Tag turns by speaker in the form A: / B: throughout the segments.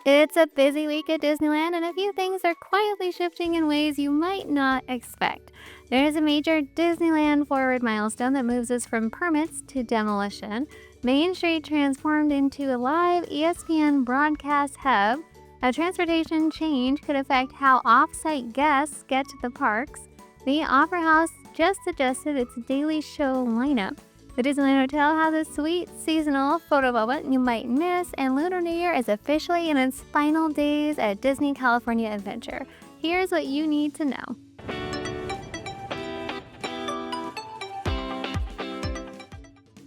A: It's a busy week at Disneyland, and a few things are quietly shifting in ways you might not expect. There's a major Disneyland Forward milestone that moves us from permits to demolition. Main Street transformed into a live ESPN broadcast hub. A transportation change could affect how off-site guests get to the parks. The Opera House just adjusted its daily show lineup. The Disneyland Hotel has a sweet seasonal photo moment you might miss, and Lunar New Year is officially in its final days at Disney California Adventure. Here's what you need to know.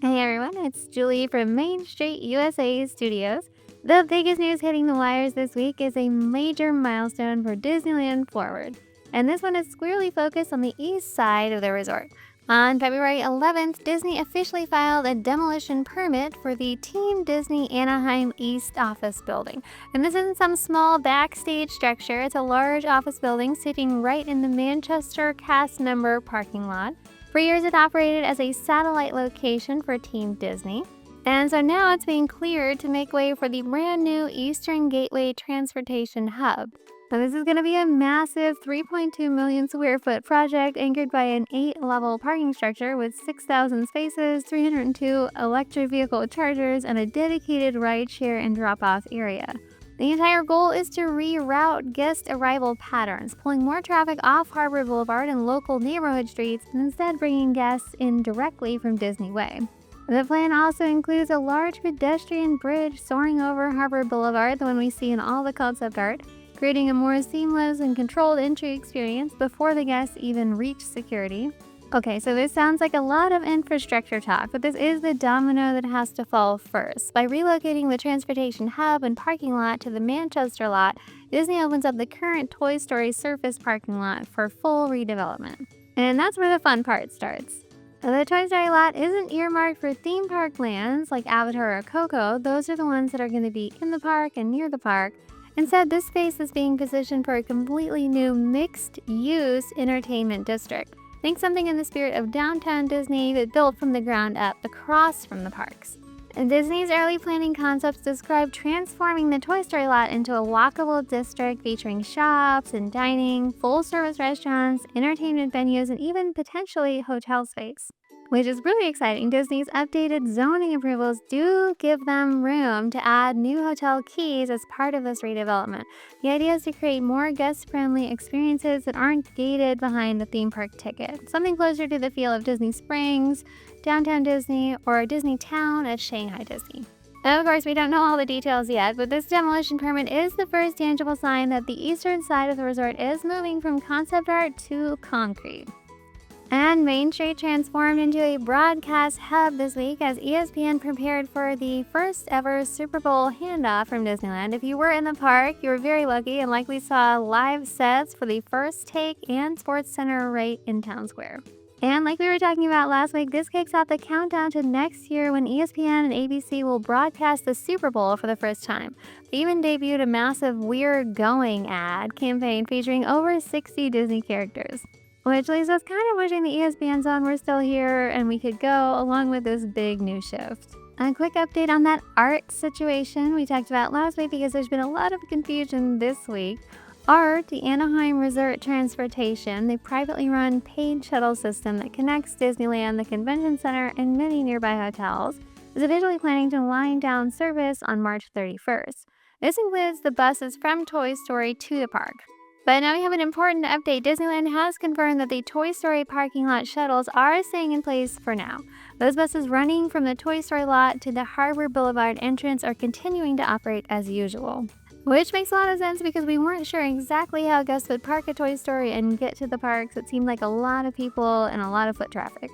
A: Hey everyone, it's Julie from Main Street USA Studios. The biggest news hitting the wires this week is a major milestone for Disneyland Forward, and this one is squarely focused on the east side of the resort. On February 11th, Disney officially filed a demolition permit for the Team Disney Anaheim East office building. And this isn't some small backstage structure, it's a large office building sitting right in the Manchester cast member parking lot. For years, it operated as a satellite location for Team Disney. And so now it's being cleared to make way for the brand new Eastern Gateway Transportation Hub. Now, this is going to be a massive 3.2 million square foot project anchored by an 8-level parking structure with 6,000 spaces, 302 electric vehicle chargers, and a dedicated rideshare and drop-off area. The entire goal is to reroute guest arrival patterns, pulling more traffic off Harbor Boulevard and local neighborhood streets, and instead bringing guests in directly from Disney Way. The plan also includes a large pedestrian bridge soaring over Harbor Boulevard, the one we see in all the concept art, creating a more seamless and controlled entry experience before the guests even reach security. Okay, so this sounds like a lot of infrastructure talk, but this is the domino that has to fall first. By relocating the transportation hub and parking lot to the Manchester lot, Disney opens up the current Toy Story surface parking lot for full redevelopment. And that's where the fun part starts. The Toy Story lot isn't earmarked for theme park lands like Avatar or Coco. Those are the ones that are going to be in the park and near the park. Instead, this space is being positioned for a completely new mixed-use entertainment district. Think something in the spirit of downtown Disney, but built from the ground up across from the parks. And Disney's early planning concepts describe transforming the Toy Story lot into a walkable district featuring shops and dining, full-service restaurants, entertainment venues, and even potentially hotel space. Which is really exciting. Disney's updated zoning approvals do give them room to add new hotel keys as part of this redevelopment. The idea is to create more guest-friendly experiences that aren't gated behind the theme park ticket. Something closer to the feel of Disney Springs, Downtown Disney, or Disney Town at Shanghai Disney. Of course, we don't know all the details yet, but this demolition permit is the first tangible sign that the eastern side of the resort is moving from concept art to concrete. And Main Street transformed into a broadcast hub this week as ESPN prepared for the first ever Super Bowl handoff from Disneyland. If you were in the park, you were very lucky and likely saw live sets for the First Take and Sports Center right in Town Square. And like we were talking about last week, this kicks off the countdown to next year when ESPN and ABC will broadcast the Super Bowl for the first time. They even debuted a massive We're Going ad campaign featuring over 60 Disney characters. Which leaves us kind of wishing the ESPN zone were still here and we could go along with this big new shift. A quick update on that art situation we talked about last week because there's been a lot of confusion this week. ART, the Anaheim Resort Transportation, the privately run paid shuttle system that connects Disneyland, the Convention Center, and many nearby hotels, is officially planning to wind down service on March 31st. This includes the buses from Toy Story to the park. But now we have an important update. Disneyland has confirmed that the Toy Story parking lot shuttles are staying in place for now. Those buses running from the Toy Story lot to the Harbor Boulevard entrance are continuing to operate as usual. Which makes a lot of sense because we weren't sure exactly how guests would park at Toy Story and get to the parks. It seemed like a lot of people and a lot of foot traffic.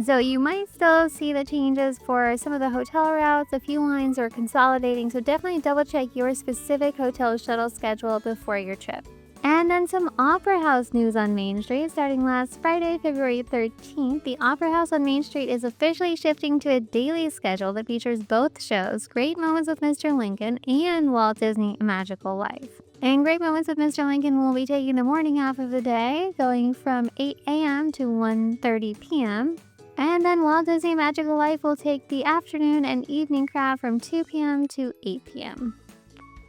A: So you might still see the changes for some of the hotel routes. A few lines are consolidating, so definitely double check your specific hotel shuttle schedule before your trip. And then some Opera House news on Main Street. Starting last Friday, February 13th, the Opera House on Main Street is officially shifting to a daily schedule that features both shows, Great Moments with Mr. Lincoln and Walt Disney: A Magical Life. And Great Moments with Mr. Lincoln will be taking the morning half of the day, going from 8 a.m. to 1:30 p.m. And then Walt Disney: Magical Life will take the afternoon and evening crowd from 2 p.m. to 8 p.m.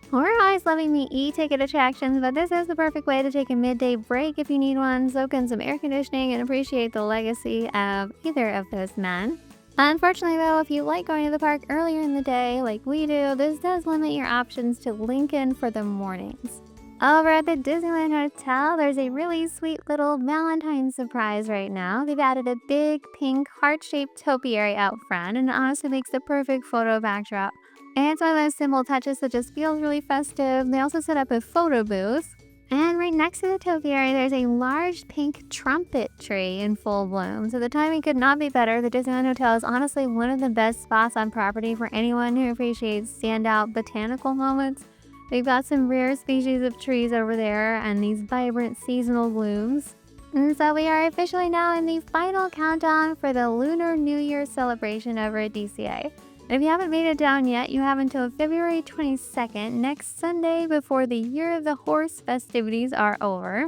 A: We're always loving the e-ticket attractions, but this is the perfect way to take a midday break if you need one, soak in some air conditioning, and appreciate the legacy of either of those men. Unfortunately, though, if you like going to the park earlier in the day, like we do, this does limit your options to Lincoln for the mornings. Over at the Disneyland Hotel, there's a really sweet little Valentine surprise right now. They've added a big pink heart-shaped topiary out front, and it honestly makes the perfect photo backdrop. And it's one of those simple touches that just feels really festive. They also set up a photo booth. And right next to the topiary, there's a large pink trumpet tree in full bloom. So the timing could not be better. The Disneyland Hotel is honestly one of the best spots on property for anyone who appreciates standout botanical moments. They've got some rare species of trees over there and these vibrant seasonal blooms. And so we are officially now in the final countdown for the Lunar New Year celebration over at DCA. If you haven't made it down yet, you have until February 22nd, next Sunday, before the Year of the Horse festivities are over.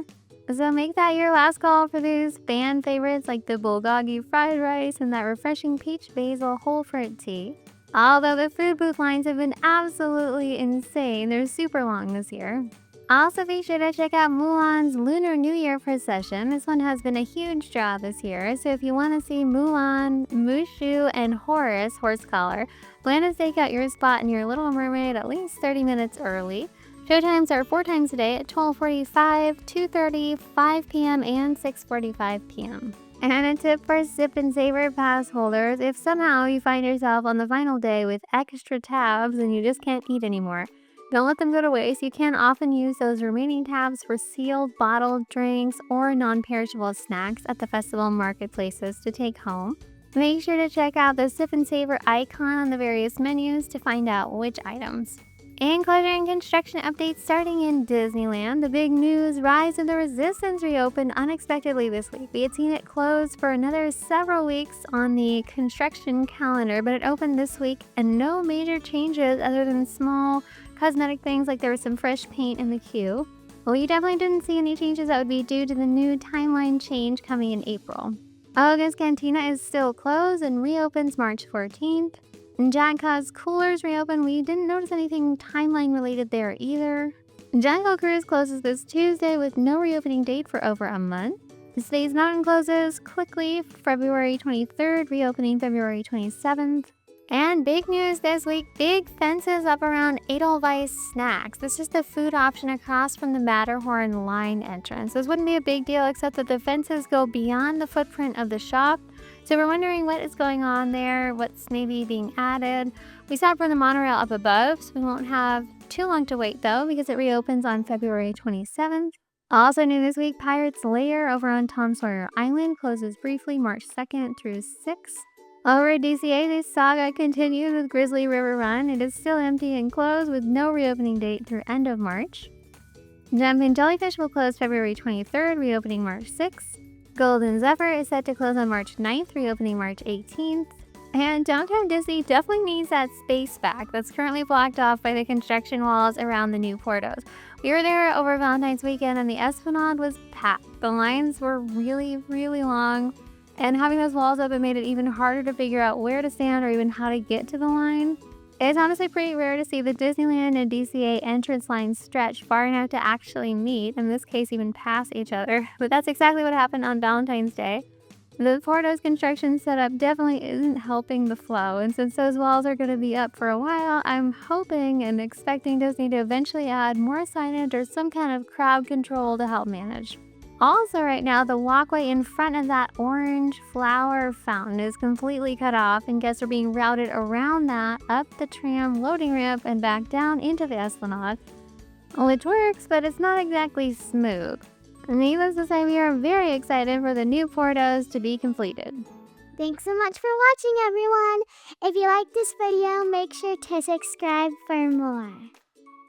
A: So make that your last call for these fan favorites like the bulgogi fried rice and that refreshing peach basil whole fruit tea. Although the food booth lines have been absolutely insane, they're super long this year. Also be sure to check out Mulan's Lunar New Year procession. This one has been a huge draw this year, so if you want to see Mulan, Mushu, and Horus, horse collar, plan to stake out your spot in your Little Mermaid at least 30 minutes early. Showtimes are 4 times a day at 12:45, 2:30, 5 p.m., and 6:45 p.m. And a tip for Sip and Savor pass holders: if somehow you find yourself on the final day with extra tabs and you just can't eat anymore, don't let them go to waste. You can often use those remaining tabs for sealed bottled drinks or non-perishable snacks at the festival marketplaces to take home. Make sure to check out the Sip and Savor icon on the various menus to find out which items. And closure and construction updates starting in Disneyland. The big news: Rise of the Resistance reopened unexpectedly this week. We had seen it closed for another several weeks on the construction calendar, but it opened this week and no major changes other than small cosmetic things like there was some fresh paint in the queue. Well, you definitely didn't see any changes that would be due to the new timeline change coming in April. August Cantina is still closed and reopens March 14th. And Jagca's Coolers reopen. We didn't notice anything timeline related there either. Jungle Cruise closes this Tuesday with no reopening date for over a month. Space Mountain closes quickly February 23rd, reopening February 27th. And big news this week: big fences up around Edelweiss Snacks. This is the food option across from the Matterhorn line entrance. This wouldn't be a big deal except that the fences go beyond the footprint of the shop. So we're wondering what is going on there, what's maybe being added. We saw it for the monorail up above, so we won't have too long to wait though because it reopens on February 27th. Also new this week: Pirate's Lair over on Tom Sawyer Island closes briefly March 2nd through 6th. Over at DCA, the saga continues with Grizzly River Run. It is still empty and closed with no reopening date through end of March. Jumpin' Jellyfish will close February 23rd, reopening March 6th. Golden Zephyr is set to close on March 9th, reopening March 18th. And Downtown Disney definitely needs that space back that's currently blocked off by the construction walls around the new Portos. We were there over Valentine's weekend and the Esplanade was packed. The lines were really, really long. And having those walls open made it even harder to figure out where to stand or even how to get to the line. It's honestly pretty rare to see the Disneyland and DCA entrance lines stretch far enough to actually meet, in this case even pass each other, but that's exactly what happened on Valentine's Day. The Porto's construction setup definitely isn't helping the flow, and since those walls are going to be up for a while, I'm hoping and expecting Disney to eventually add more signage or some kind of crowd control to help manage. Also right now, the walkway in front of that orange flower fountain is completely cut off and guests are being routed around that, up the tram loading ramp, and back down into the Esplanade. Which works, but it's not exactly smooth. Needless to say, we are very excited for the new Portos to be completed.
B: Thanks so much for watching, everyone. If you liked this video, make sure to subscribe for more.